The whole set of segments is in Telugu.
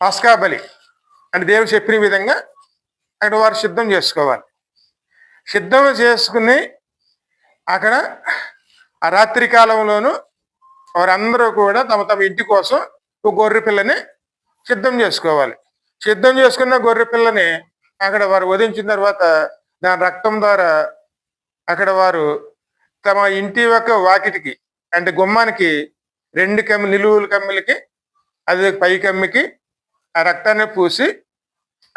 పస్కా బలి అంటే దేవుడు చెప్పిన విధంగా అక్కడ వారు సిద్ధం చేసుకోవాలి. సిద్ధం చేసుకుని అక్కడ ఆ రాత్రి కాలంలోనూ వారందరూ కూడా తమ తమ ఇంటి కోసం ఒక గొర్రె పిల్లని సిద్ధం చేసుకోవాలి. సిద్ధం చేసుకున్న గొర్రె పిల్లని అక్కడ వారు వధించిన తర్వాత దాని రక్తం ద్వారా అక్కడ వారు తమ ఇంటి యొక్క వాకిటికి అంటే గుమ్మానికి 2 కమ్మి నిలువుల కమ్మిలకి అది పై కమ్మికి ఆ రక్తాన్ని పూసి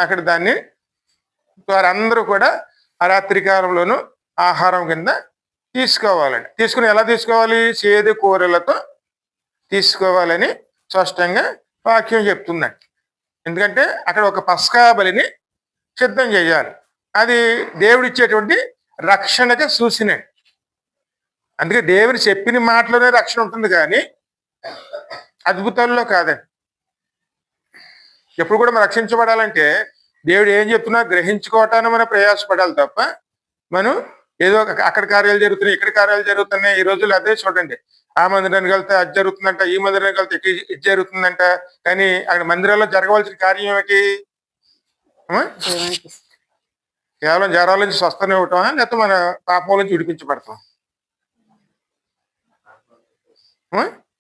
అక్కడ దాన్ని వారందరూ కూడా ఆ రాత్రి కాలంలోనూ ఆహారం కింద తీసుకోవాలండి. తీసుకుని ఎలా తీసుకోవాలి? చేదు కూరలతో తీసుకోవాలని స్పష్టంగా వాక్యం చెప్తుందండి. ఎందుకంటే అక్కడ ఒక పస్కా బలిని సిద్ధం చేయాలి. అది దేవుడిచ్చేటువంటి రక్షణకి సూచనండి. అందుకే దేవుడు చెప్పిన మాటలోనే రక్షణ ఉంటుంది కానీ అద్భుతాల్లో కాదండి. ఎప్పుడు కూడా మనం రక్షించబడాలంటే దేవుడు ఏం చెప్తున్నా గ్రహించుకోవటాన్ని మనం ప్రయాసపడాలి తప్ప మనం ఏదో అక్కడ కార్యాలు జరుగుతున్నాయి, ఇక్కడ కార్యాలు జరుగుతున్నాయి. ఈ రోజుల్లో అదే చూడండి, ఆ మందిరానికి వెళ్తే అది జరుగుతుందంట, ఈ మందిరానికి వెళ్తే ఇది జరుగుతుందంట. కానీ అక్కడ మందిరాల్లో జరగవలసిన కార్యం ఏమిటి? కేవలం జ్వరాల నుంచి స్వస్థత ఇవ్వటమా, లేకపోతే మన పాపం నుంచి విడిపించబడతాం?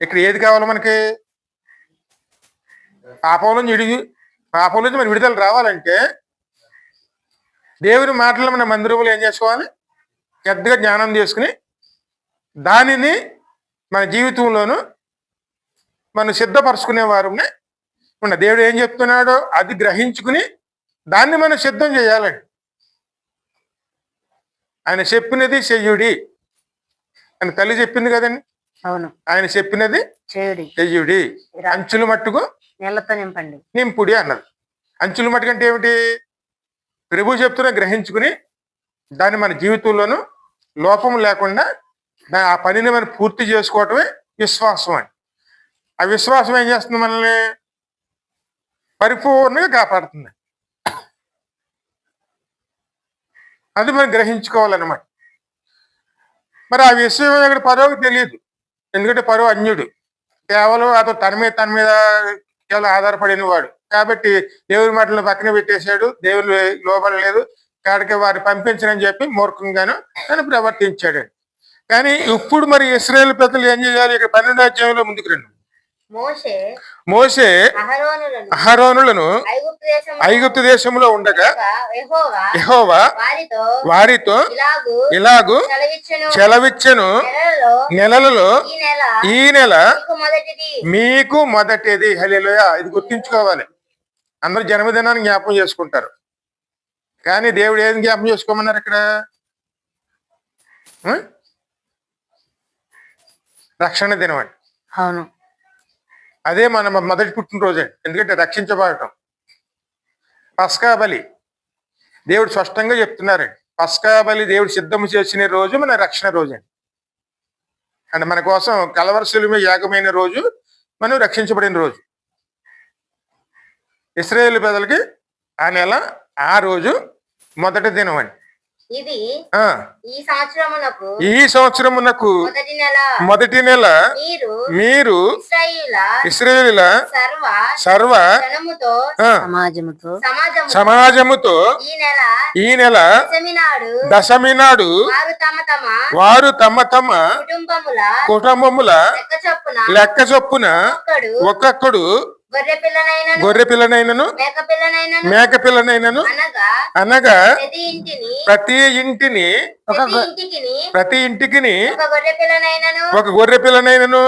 ఇక్కడ ఏది కావాలి మనకి? పాపం నుంచి మన విడుదల రావాలంటే దేవుని మాటలు మన మందిరంలో ఏం చేసుకోవాలి? పెద్దగా జ్ఞానం చేసుకుని దానిని మన జీవితంలోనూ మనం సిద్ధపరచుకునే వారిని ఉన్న దేవుడు ఏం చెప్తున్నాడో అది గ్రహించుకుని దాన్ని మనం సిద్ధం చేయాలండి. ఆయన చెప్పినది చెయ్యుడి అని తల్లి చెప్పింది కదండి. అవును, ఆయన చెప్పినది చెయ్యుడి, అంచులు మట్టుకు నీళ్లతో నింపండి నింపుడి అన్నది. అంచులు మట్టుకు అంటే ఏమిటి? ప్రభు చెప్తున్నా గ్రహించుకుని దాన్ని మన జీవితంలోనూ లోపం లేకుండా ఆ పనిని మనం పూర్తి చేసుకోవటమే విశ్వాసం అండి. ఆ విశ్వాసం ఏం చేస్తుంది? మనల్ని పరిపూర్ణంగా కాపాడుతుంది. అది మనం గ్రహించుకోవాలన్నమాట. మరి ఆ విషయం ఇక్కడ పరోకి తెలియదు. ఎందుకంటే పరో అన్యుడు, కేవలం అతను తన మీద కేవలం ఆధారపడిన వాడు కాబట్టి దేవుని మాటలను పక్కన పెట్టేశాడు. దేవుని లోబడలేదు కాడికి వారిని పంపించనని చెప్పి మూర్ఖంగాను అని ప్రవర్తించాడు. కానీ ఇప్పుడు మరి ఇశ్రాయేలు ప్రజలు ఏం చేయాలి? ఇక్కడ 12వ అధ్యాయంలో ముందుకు రండి. మోషే అహరోనులను ఐగుప్తు దేశంలో ఉండగా యెహోవా వారితో ఇలాగు సెలవిచ్చెను, నెలలలో ఈ నెల మీకు మొదటిది. హల్లెలూయా. ఇది గుర్తించుకోవాలి. అందరూ జన్మదినాన్ని జ్ఞాపకం చేసుకుంటారు కానీ దేవుడు ఏది జ్ఞాపకం చేసుకోమన్నారు ఇక్కడ? రక్షణ దినం అండి. అవును, అదే మన మొదటి పుట్టినరోజు అండి. ఎందుకంటే రక్షించబడటం. పస్కా బలి దేవుడు స్పష్టంగా చెప్తున్నారండి. పస్కా బలి దేవుడు సిద్ధం చేసిన రోజు మన రక్షణ రోజు అండి. అంటే మన కోసం కలవరి శిలువ యాగమైన రోజు, మనం రక్షించబడిన రోజు. ఇశ్రాయేలు ప్రజలకి ఆ నెల ఆ రోజు మొదటి దినం అండి. ఈ సంవత్సరమునకు మొదటి నెల మీరు ఇశ్రాయేలీయుల సర్వ సమాజముతో ఈ నెల దశమి నాడు వారు తమ తమ కుటుంబముల లెక్క చొప్పున ఒక్కొక్కడు గొర్రె పిల్లనైనను మేక పిల్లనైనను అనగా ప్రతి ఇంటికి ఒక గొర్రె పిల్లనైనను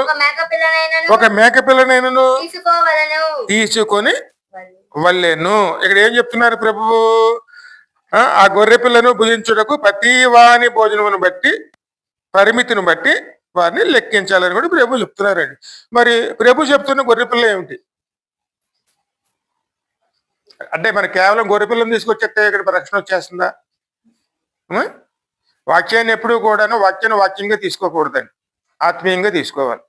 ఒక మేక పిల్లనైనను తీసుకొని వల్లెను. ఇక్కడ ఏం చెప్తున్నారు ప్రభువు? ఆ గొర్రె పిల్లను భుజించుటకు ప్రతి వాని భోజనమును బట్టి పరిమితిని బట్టి వారిని లెక్కించాలని కూడా ప్రభు చెప్తున్నారండి. మరి ప్రభు చెప్తున్న గొర్రె పిల్ల ఏమిటి అంటే మన కేవలం గొర్రె పిల్లని తీసుకొచ్చేస్తే ఇక్కడ రక్షణ వచ్చేస్తుందా? వాక్యాన్ని ఎప్పుడు కూడాను వాక్యంగా తీసుకోకూడదండి, ఆత్మీయంగా తీసుకోవాలి.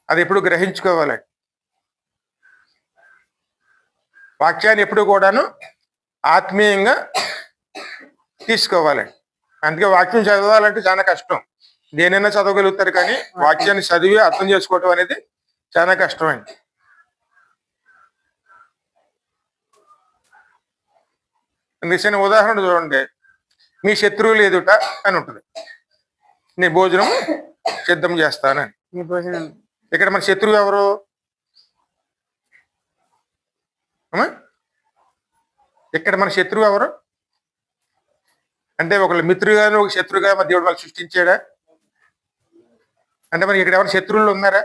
అది ఎప్పుడు గ్రహించుకోవాలండి. వాక్యాన్ని ఎప్పుడు కూడాను ఆత్మీయంగా తీసుకోవాలండి. అందుకే వాక్యం చదవాలంటే చాలా కష్టం. దేనైనా చదవగలుగుతారు కానీ వాక్యాన్ని చదివి అర్థం చేసుకోవటం అనేది చాలా కష్టం అండి. చిన్న ఉదాహరణ చూడండి, మీ శత్రువులు ఎదుట అని ఉంటుంది, నీ భోజనం సిద్ధం చేస్తానని. ఇక్కడ మన శత్రువు ఎవరు? ఇక్కడ మన శత్రువు ఎవరు అంటే ఒకళ్ళు మిత్రుగాను ఒక శత్రువుగా మన దేవుడు వాళ్ళు సృష్టించాడా? అంటే మనకి ఇక్కడ ఎవరు శత్రువులు ఉన్నారా?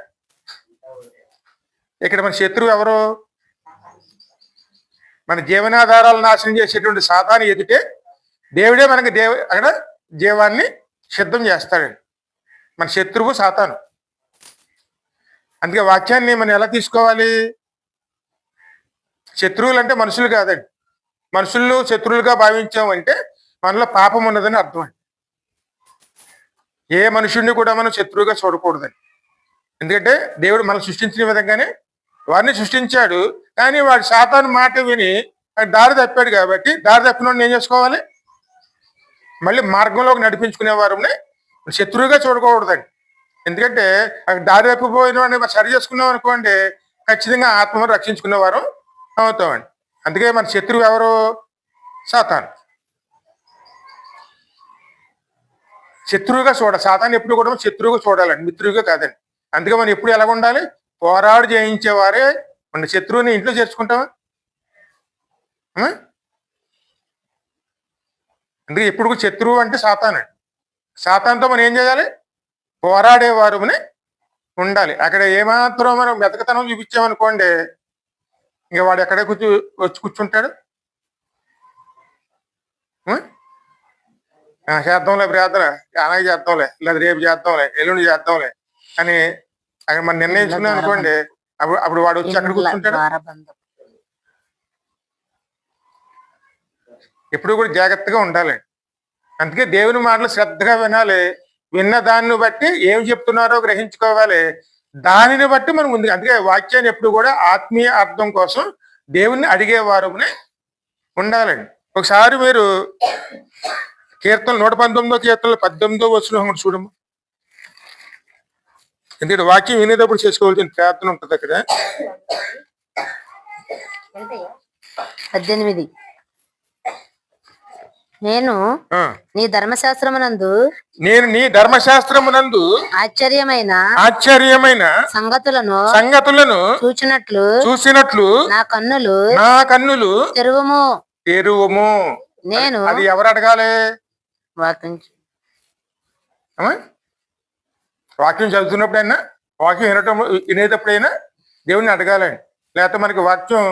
ఇక్కడ మన శత్రువు ఎవరు? మన జీవనాధారాలను నాశనం చేసేటువంటి సాతాను ఎదుటే దేవుడే మనకి అక్కడ జీవాన్ని సిద్ధం చేస్తాడండి. మన శత్రువు సాతాను. అందుకే వాక్యాన్ని మనం ఎలా తీసుకోవాలి? శత్రువులు అంటే మనుషులు కాదండి. మనుషులను శత్రువులుగా భావించామంటే మనలో పాపం ఉన్నదని అర్థం అండి. ఏ మనుషుడిని కూడా మనం శత్రువుగా చూడకూడదండి. ఎందుకంటే దేవుడు మనం సృష్టించిన విధంగానే వారిని సృష్టించాడు. కానీ వాడు సాతాను మాట విని దారి తప్పాడు కాబట్టి దారి తప్పిన ఏం చేసుకోవాలి? మళ్ళీ మార్గంలోకి నడిపించుకునే వారిని శత్రువుగా చూడకూడదండి. ఎందుకంటే దారి తప్పిపోయిన వాడిని సరి చేసుకున్నాం అనుకోండి, ఖచ్చితంగా ఆత్మను రక్షించుకునేవారు అవుతామండి. అందుకే మన శత్రువు ఎవరు? సాతాను. శత్రువుగా సాతాను ఎప్పుడు కూడా శత్రువుగా చూడాలండి, మిత్రువుగా కాదండి. అందుకే మనం ఎప్పుడు ఎలా ఉండాలి? పోరాడు జయించేవారే. మన శత్రువుని ఇంట్లో చేర్చుకుంటామా? అందుకే ఎప్పుడు శత్రువు అంటే సాతానండి. సాతానుతో మనం ఏం చేయాలి? పోరాడేవారు ఉండాలి. అక్కడ ఏమాత్రం మనం మెతకతనం చూపించామనుకోండి, ఇంకా వాడు ఎక్కడే వచ్చి కూర్చుంటాడు. చేద్దాంలే ప్రార్థన, అలాగే చేద్దాంలే, లేదా రేపు చేద్దాంలే, ఎల్లుండి చేద్దాంలే అని అక్కడ మనం నిర్ణయించుకున్నాం అనుకోండి, అప్పుడు వాడు వచ్చి అక్కడ కూర్చుంటాడు. ఎప్పుడు కూడా జాగ్రత్తగా ఉండాలి. అందుకే దేవుని మాటలు శ్రద్ధగా వినాలి. విన్న దాన్ని బట్టి ఏం చెప్తున్నారో గ్రహించుకోవాలి. దానిని బట్టి మనం ముందు. అందుకే వాక్యాన్ని ఎప్పుడు కూడా ఆత్మీయ అర్థం కోసం దేవుణ్ణి అడిగేవారు ఉండాలండి. ఒకసారి మీరు కీర్తనలు 119వ కీర్తనలు 18వ వచనం చూడము. ఎందుకంటే వాక్యం వినేటప్పుడు చేసుకోవాల్సిన ప్రార్థన ఉంటుంది అక్కడ. 18 నేను నీ ధర్మశాస్త్రమునందు ఆశ్చర్యమైన సంగతులను చూసినట్లు నా కన్నులు తెరువుము. నేను అది ఎవరు అడగాలి? వాక్యం చదువుతున్నప్పుడైనా, వాక్యం వినేటప్పుడైనా దేవుని అడగాలండి. లేకపోతే మనకి వాక్యం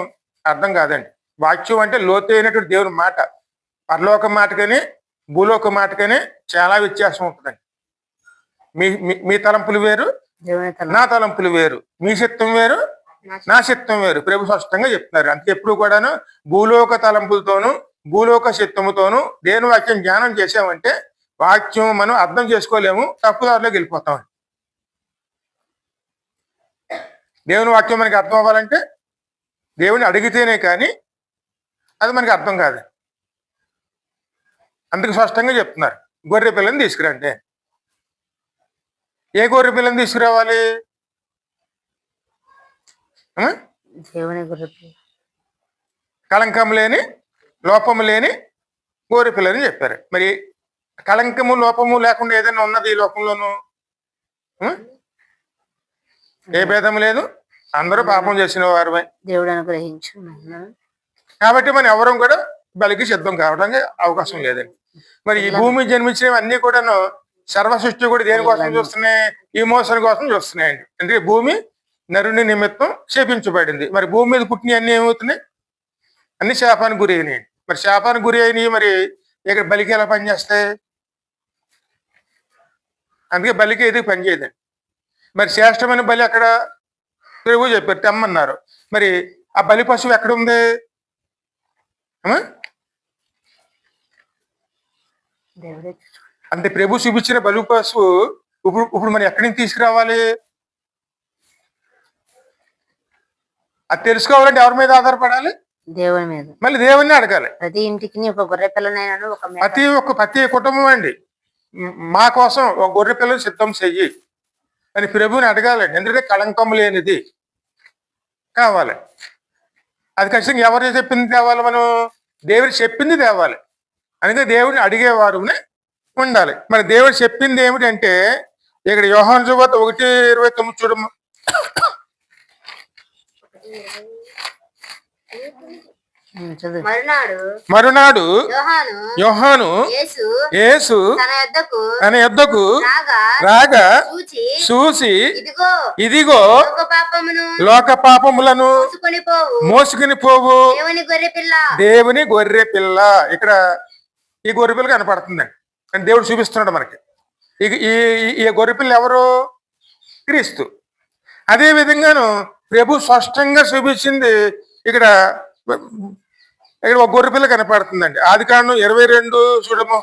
అర్థం కాదండి. వాక్యం అంటే లోతైనటువంటి దేవుని మాట. పరలోక మాటకని భూలోక మాటకని చాలా వ్యత్యాసం ఉంటుందండి. మీ తలంపులు వేరు, నా తలంపులు వేరు. మీ చిత్తం వేరు, నా చిత్తం వేరు. ప్రభు స్పష్టంగా చెప్తున్నారు. అంతే ఎప్పుడు కూడాను భూలోక తలంపులతోనూ భూలోక చిత్తముతోనూ దేవుని వాక్యం జ్ఞానం చేసామంటే వాక్యం మనం అర్థం చేసుకోలేము, తప్పుదారిలోకి వెళ్ళిపోతాం. దేవుని వాక్యం మనకి అర్థం అవ్వాలంటే దేవుని అడిగితేనే కానీ అది మనకి అర్థం కాదు. అందుకు స్పష్టంగా చెప్తున్నారు, గొర్రె పిల్లని తీసుకురండి. ఏ గొర్రె పిల్లని తీసుకురావాలి? కళంకం లేని, లోపము లేని గొర్రె పిల్లని చెప్పారు. మరి కళంకము లోపము లేకుండా ఏదైనా ఉన్నది ఈ లోకంలోనూ? ఏ భేదం లేదు, అందరూ పాపం చేసిన వారమే. దేవుడు అనుగ్రహించు. కాబట్టి మనం ఎవరం కూడా బలికి సిద్ధం కావడానికి అవకాశం లేదండి. మరి ఈ భూమి జన్మించినవి అన్ని కూడాను సర్వ సృష్టి కూడా దేనికోసం చూస్తున్నాయి? ఈ మోసం కోసం చూస్తున్నాయండి. అంటే భూమి నరుని నిమిత్తం శపించబడింది. మరి భూమి మీద పుట్టినవి అన్ని ఏమవుతున్నాయి? అన్ని శాపానికి గురి అయినాయి. మరి శాపానికి గురి అయినవి మరి ఇక్కడ బలికి ఎలా పనిచేస్తాయి? అందుకే బలికి ఏది పనిచేయదండి. మరి శ్రేష్టమైన బలి అక్కడ ప్రభు చెప్పారు, తెమ్మన్నారు. మరి ఆ బలి పశువు ఎక్కడ ఉంది? అంటే ప్రభు చూపించిన బలి పశువు ఇప్పుడు మనం ఎక్కడి నుంచి తీసుకురావాలి? అది తెలుసుకోవాలంటే ఎవరి మీద ఆధారపడాలి? దేవుని మీద. మళ్ళీ దేవుణ్ణి అడగాలి. ప్రతి ఇంటికి ఒక గొర్రె పిల్లనైనా ప్రతి కుటుంబం అండి, మా కోసం ఒక గొర్రె పిల్లని సిద్ధం చెయ్యి అని ప్రభువుని అడగాలండి. ఎందుకంటే కళంకం లేనిది కావాలి. అది ఖచ్చితంగా ఎవరు చెప్పింది తేవాలి? మనం దేవుడు చెప్పింది తేవాలి. అందుకే దేవుడిని అడిగేవారునే ఉండాలి. మరి దేవుడు చెప్పింది ఏమిటంటే ఇక్కడ యోహాను సువార్త 1:29 చూడము. మరునాడు యోహాను యేసు తన యొద్దకు రాగా చూసి ఇదిగో లోక పాపములను మోసుకుని పోవు దేవుని గొర్రె పిల్ల. ఇక్కడ ఈ గొర్రె పిల్ల కనపడుతుందండి. అంటే దేవుడు చూపిస్తున్నాడు మనకి. ఈ గొర్రె పిల్ల ఎవరు? క్రీస్తు. అదే విధంగాను ప్రభు స్పష్టంగా చూపించింది ఇక్కడ ఒక గొర్రె పిల్ల కనపడుతుందండి. ఆదికాండం 22 చూడము.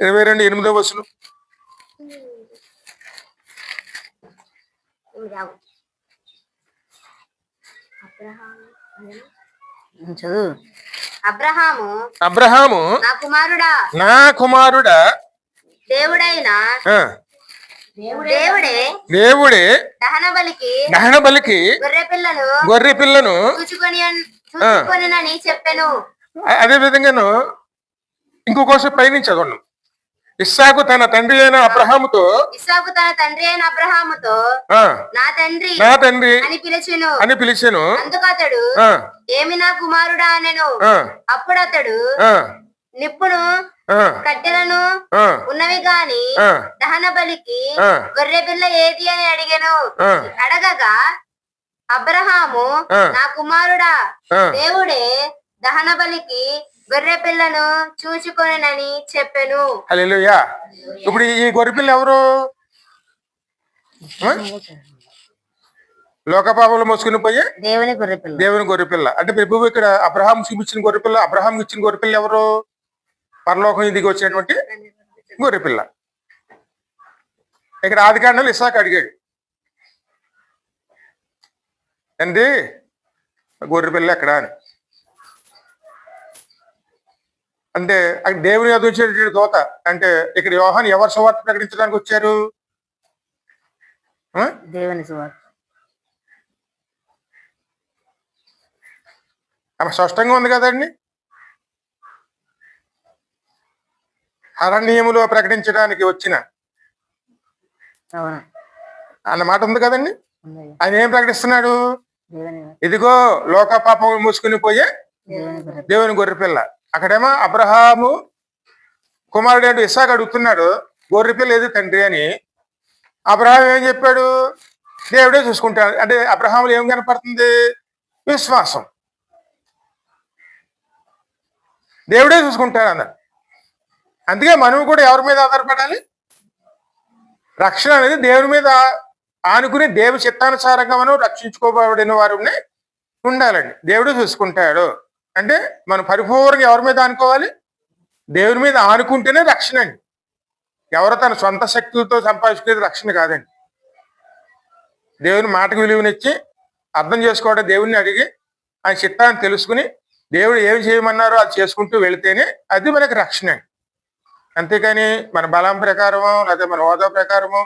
22:8 అబ్రహాము నా కుమారుడా దేవుడే దహన బలికి గొర్రె పిల్లను అదే విధంగాను ఇంకొక పైనుంచి చదవండి. ఇస్సాకు తన తండ్రి అయిన అబ్రహాముతో నా తండ్రి అని పిలిచెను. అందుకతడు ఏమి నా కుమారుడా అనెను. అప్పుడు అతడు నిప్పును కట్టెలను ఉన్నవి గాని దహన బలికి గొర్రె పిల్ల ఏది అని అడిగాను. అడగగా అబ్రహాము నా కుమారుడా దేవుడే దహన బలికి గొర్రె పిల్లను చూచుకొనని చెప్పెను. హల్లెలూయా. ఇప్పుడు ఈ గొర్రె పిల్ల ఎవరు? లోకపాపంలో మోసుకుని పోయే దేవుని గొర్రె పిల్ల. అంటే ప్రభువు ఇక్కడ అబ్రహాం చూపించిన గొర్రె పిల్ల, అబ్రహాం ఇచ్చిన గొర్రె పిల్ల ఎవరు? పరలోకం దిగి వచ్చినటువంటి గొర్రె పిల్ల. ఇక్కడ ఆదికాండంలో ఇస్సాకు అడిగాడు, అండి గొర్రె పిల్ల ఎక్కడ అని. అంటే అక్కడ దేవుని యొద్ద వచ్చేటువంటి దోత. అంటే ఇక్కడ యోహాను ఎవరు సువార్త ప్రకటించడానికి వచ్చారు? దేవుని సువార్త. ఆమె స్పష్టంగా ఉంది కదండి. అరణ్యములో ప్రకటించడానికి వచ్చిన అన్న మాట ఉంది కదండి. ఆయన ఏం ప్రకటిస్తున్నాడు? ఇదిగో లోక పాపం మూసుకుని పోయే దేవుని గొర్రె పిల్ల. అక్కడేమో అబ్రహాము కుమారుడు ఇస్సాకు అడుగుతున్నాడు గొర్రె పిల్ల ఏది తండ్రి అని. అబ్రహాం ఏం చెప్పాడు? దేవుడే చూసుకుంటాడు. అంటే అబ్రహాములో ఏం కనపడుతుంది? విశ్వాసం. దేవుడే చూసుకుంటాడు అన్నాడు. అందుకే మనం కూడా ఎవరి మీద ఆధారపడాలి? రక్షణ అనేది దేవుని మీద ఆనుకుని దేవుని చిత్తానుసారంగా మనం రక్షించుకోబడిన వారిని ఉండాలండి. దేవుడు చూసుకుంటాడు. అంటే మనం పరిపూర్ణంగా ఎవరి మీద ఆనుకోవాలి? దేవుని మీద ఆనుకుంటేనే రక్షణ అండి. ఎవరో తన సొంత శక్తులతో సంపాదించుకునేది రక్షణ కాదండి. దేవుని మాటకు విలువనిచ్చి అర్థం చేసుకోవడం, దేవుడిని అడిగి ఆయన చిత్తాన్ని తెలుసుకుని దేవుడు ఏమి చేయమన్నారో అది చేసుకుంటూ వెళితేనే అది మనకి రక్షణ అండి. అంతేకాని మన బలం ప్రకారమో లేదా మన హోదా ప్రకారమో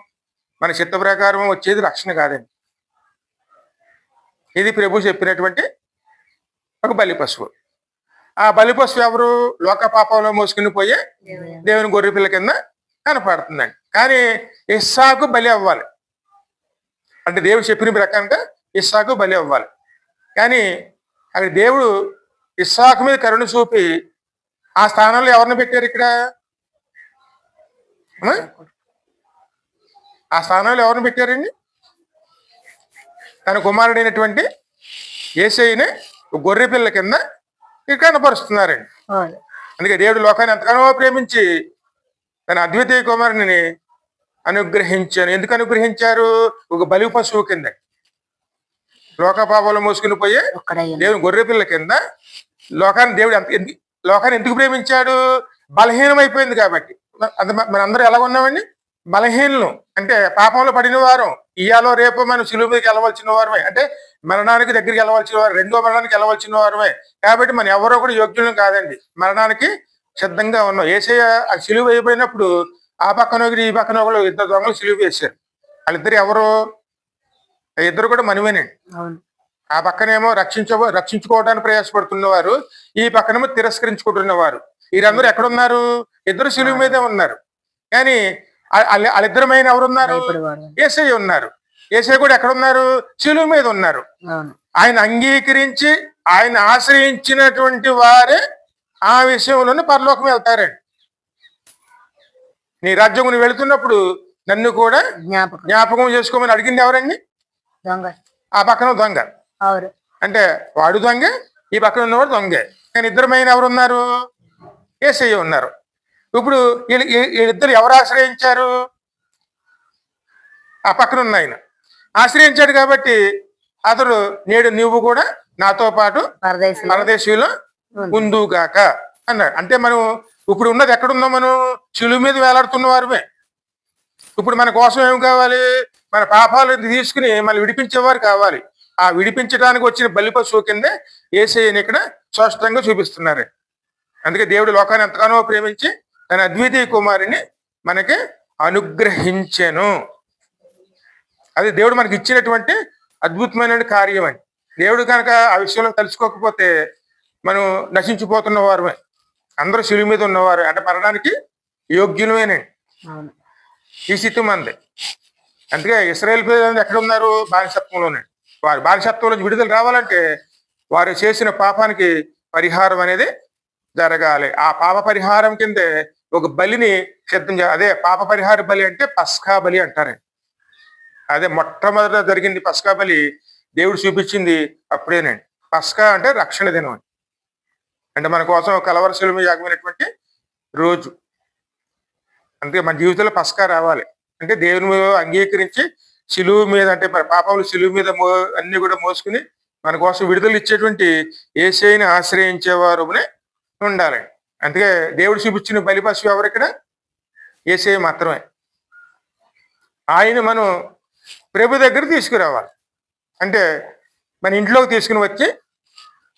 మన చిత్త ప్రకారమో వచ్చేది రక్షణ కాదండి. ఇది ప్రభు చెప్పినటువంటి ఒక బలి పశువు. ఆ బలి పశువు ఎవరు? లోక పాపంలో మోసుకుని పోయే దేవుని గొర్రె పిల్ల కింద కనపడుతుందండి. కానీ ఇస్సాకు బలి అవ్వాలి. అంటే దేవుడు చెప్పిన ప్రకారంగా ఇస్సాకు బలి అవ్వాలి. కానీ అక్కడ దేవుడు ఇస్సాకు మీద కరుణ చూపి ఆ స్థానంలో ఎవరిని పెట్టారు? ఇక్కడ ఆ స్థానంలో ఎవరిని పెట్టారండి? తన కుమారుడైనటువంటి యేసయ్యని గొర్రె పిల్ల కింద ఇక్కడ కనపరుస్తున్నారండి. అందుకే దేవుడు లోకాన్ని ఎంతగానో ప్రేమించి తన అద్వితీయ కుమారుని అనుగ్రహించాను. ఎందుకు అనుగ్రహించారు? ఒక బలి పశువు కింద, లోక పాపాలు మోసుకుని పోయే దేవుని గొర్రె పిల్ల కింద లోకాన్ని ఎందుకు ప్రేమించాడు? బలహీనమైపోయింది కాబట్టి. మనందరూ ఎలా ఉన్నామండి? బలహీనలు. అంటే పాపంలో పడిన వారం, ఇయాలో రేపు మనం సిలువ మీదకి వెళ్ళవలసిన వారమే. అంటే మరణానికి దగ్గరికి వెళ్ళవలసిన వారు, రెండో మరణానికి వెళ్ళవలసిన వారమే. కాబట్టి మనం ఎవరో కూడా యోగ్యులం కాదండి, మరణానికి సిద్ధంగా ఉన్నాం. యేసయ్య ఆ సిలువ అయిపోయినప్పుడు ఆ పక్కన ఒకటి ఈ పక్కన ఒకళ్ళు ఇద్దరు దొంగలు సిలువ వేశారు. వాళ్ళిద్దరు ఎవరు? ఇద్దరు కూడా మనమేనండి. అవును. ఆ పక్కనేమో రక్షించుకోవడానికి ప్రయాసపడుతున్నవారు, ఈ పక్కనేమో తిరస్కరించుకుంటున్నవారు. వీరందరూ ఎక్కడున్నారు? ఇద్దరు శిలువ మీదే ఉన్నారు. కానీ వాళ్ళిద్దరమైన ఎవరున్నారు? భయపడేవాడు. యేసయ్య ఉన్నారు. యేసయ్య కూడా ఎక్కడున్నారు? శిలువ మీద ఉన్నారు. అవును. ఆయన అంగీకరించి ఆయన ఆశ్రయించినటువంటి వారే ఆ విషయంలోనే పరలోకం వెళ్తారండి. నీ రాజ్యం నువ్వు వెళుతున్నప్పుడు నన్ను కూడా జ్ఞాపకం చేసుకోమని అడిగింది ఎవరండి? దొంగ. ఆ పక్కన దొంగ. అవును. అంటే వాడు దొంగ, ఈ పక్కన ఉన్నవాడు దొంగే. కానీ ఇద్దరమైన ఎవరున్నారు? యేసయ్య ఉన్నారు. ఇప్పుడు వీళ్ళిద్దరు ఎవరు ఆశ్రయించారు? ఆ పక్కన ఉన్న ఆయన ఆశ్రయించాడు కాబట్టి అతడు నేడు నువ్వు కూడా నాతో పాటు పరదేశంలో ఉందుగాక అన్నాడు. అంటే మనం ఇప్పుడు ఉన్నది ఎక్కడున్నాం? మనం శిలువ మీద వేలాడుతున్న వారమే. ఇప్పుడు మన కోసం ఏం కావాలి? మన పాపాలు తీసుకుని మళ్ళీ విడిపించేవారు కావాలి. ఆ విడిపించడానికి వచ్చిన బలిపశువు కిందే యేసయ్యని ఇక్కడ స్పష్టంగా చూపిస్తున్నారు. అందుకే దేవుడు లోకాన్ని ఎంతగానో ప్రేమించి తన అద్వితీయ కుమారుని మనకి అనుగ్రహించెను. అది దేవుడు మనకి ఇచ్చినటువంటి అద్భుతమైన కార్యం అని. దేవుడు కనుక ఆ విషయంలో తెలుసుకోకపోతే మనం నశించిపోతున్న వారమే. అందరూ శిలువ మీద ఉన్నవారు అంటే మరణానికి యోగ్యులమేనండి. ఈ స్థితి మంది. అందుకే ఇశ్రాయేల్ ప్రజలు ఎక్కడ ఉన్నారు? బానిసత్వంలోనే. వారు బానిసత్వం నుంచి విడుదల రావాలంటే వారు చేసిన పాపానికి పరిహారం అనేది జరగాలి. ఆ పాప పరిహారం కిందే ఒక బలిని సిద్ధం చేయాలి. అదే పాప పరిహార బలి అంటే పస్కా బలి అంటారండి. అదే మొట్టమొదట జరిగింది పస్కా బలి దేవుడు చూపించింది అప్పుడేనండి. పస్కా అంటే రక్షణ దినం అని. అంటే మన కోసం కలవర శిలువ యాగమైనటువంటి రోజు. అందుకే మన జీవితంలో పస్కా రావాలి అంటే దేవుని అంగీకరించి శిలువ మీద అంటే పాపములు శిలువ మీద అన్ని కూడా మోసుకుని మన కోసం విడుదల ఇచ్చేటువంటి యేసయ్యని ఆశ్రయించేవారు ఉండాలి. అందుకే దేవుడు చూపించిన బలిపశువు ఎవరు? ఇక్కడ యేసయ్య మాత్రమే. ఆయన మనం ప్రభు దగ్గర తీసుకురావాలి. అంటే మన ఇంట్లోకి తీసుకుని వచ్చి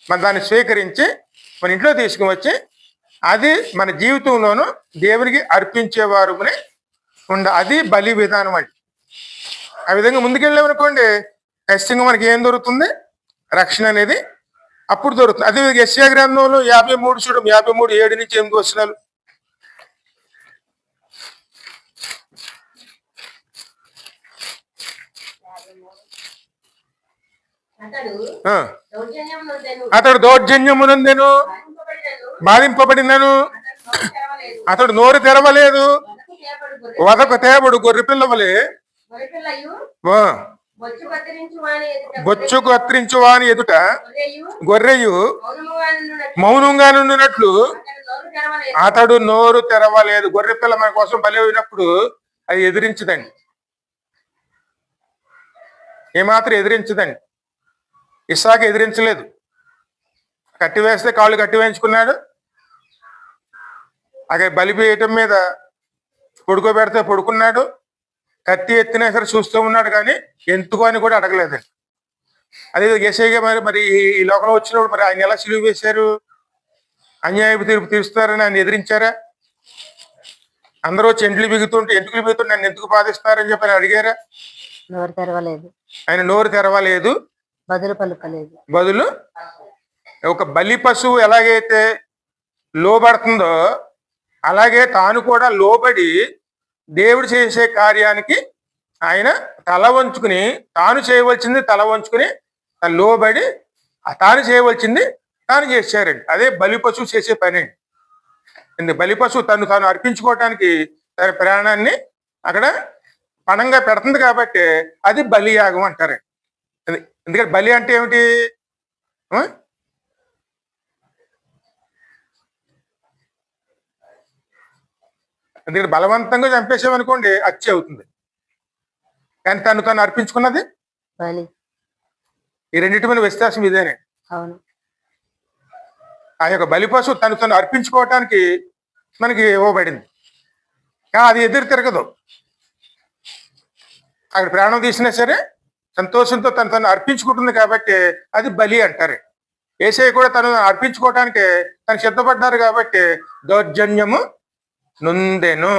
మన దాన్ని స్వీకరించి మన ఇంట్లో తీసుకుని వచ్చి అది మన జీవితంలోనూ దేవునికి అర్పించేవారు అది బలి విధానం అండి. ఆ విధంగా ముందుకెళ్ళామనుకోండి ఖచ్చితంగా మనకి ఏం దొరుకుతుంది? రక్షణ అనేది అప్పుడు దొరుకుతుంది. అదే యెషయా గ్రంథంలో 53 చూడం 53:7 నుంచి 8 వచనాలు. అతడు దౌర్జన్యమునందెను, బాధింపబడినను, అతడు నోరు తెరవలేదు, వదకు తేబడు గొర్రె పిల్లవలే బొచ్చు కత్తిరించు వాని ఎదుట గొర్రెయు మౌనంగా నుండినట్లు అతడు నోరు తెరవలేదు. గొర్రె పిల్ల మన కోసం బలి అయినప్పుడు అది ఎదిరించదండి, ఏమాత్రం ఎదిరించదండి. ఇస్సాకు ఎదిరించలేదు. కట్టి వేస్తే కాళ్ళు కట్టి వేయించుకున్నాడు. అక్కడ బలి వేయటం మీద పడుకోబెడితే పడుకున్నాడు. కత్తి ఎత్తినా సరే చూస్తూ ఉన్నాడు, కానీ ఎందుకు అని కూడా అడగలేదండి. అదే యేసయ్య మరి ఈ లోకంలో వచ్చినప్పుడు మరి ఆయన ఎలా సిలువ వేశారు? అన్యాయపు తీర్పు తీరుస్తారని ఆయన ఎదిరించారా? అందరూ వచ్చి ఎంటుకులు బిగుతుంటే నన్ను ఎందుకు బాధిస్తారని చెప్పి అడిగారా? నోరు తెరవలేదు. ఆయన నోరు తెరవలేదు, బదులు ఒక బలి పశువు ఎలాగైతే లోబడుతుందో అలాగే తాను కూడా లోబడి దేవుడు చేసే కార్యానికి ఆయన తల వంచుకుని తాను చేయవలసింది తల వంచుకుని లోబడి తాను చేయవలసింది తాను చేశారండి. అదే బలి పశువు చేసే పని అండి. బలి పశువు తాను అర్పించుకోవటానికి తన ప్రాణాన్ని అక్కడ పణంగా పెడుతుంది కాబట్టి అది బలియాగం అంటారండి. ఎందుకంటే బలి అంటే ఏమిటి? ఎందుకంటే బలవంతంగా చంపేసామనుకోండి హత్య అవుతుంది, కానీ తను అర్పించుకున్నది బలి. ఈ రెండింటి మీద వ్యత్యాసం ఇదేనే. ఆ యొక్క బలి పశువు తను అర్పించుకోవటానికి మనకి ఇవ్వబడింది, అది ఎదురు తిరగదు. అక్కడ ప్రాణం తీసినా సరే సంతోషంతో తను అర్పించుకుంటుంది కాబట్టి అది బలి అంటారు. యేసయ్య కూడా తను అర్పించుకోవటానికి తను సిద్ధపడ్డారు కాబట్టి దౌర్జన్యము నొందెను.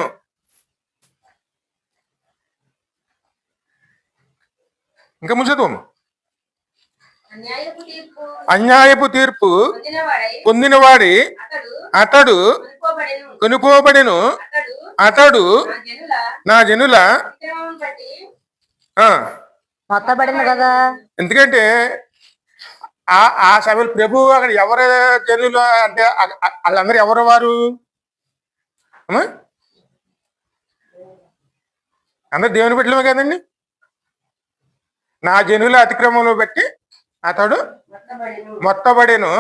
ఇంకా ముంచదోము. అన్యాయపు తీర్పు అన్యాయపు తీర్పు పొందినవాడై పొందినవాడి అతడు అతడు కొనుక్కోబడెను. కొనుక్కోబడెను. అతడు అతడు నా జనుల నా జనుల అతిక్రమమును బట్టి ఆ, మొత్తపడింది కదా. ఎందుకంటే ఆ ఆ సభలు ప్రభు అక్కడ ఎవరు జనులు అంటే వాళ్ళందరూ ఎవరు వారు అమ్మా? అందరు దేవుని బిడ్డలమే కదండి. నా జనుల అతిక్రమంలో బట్టి అతడు మొత్తబడెను. మొత్తబడెను.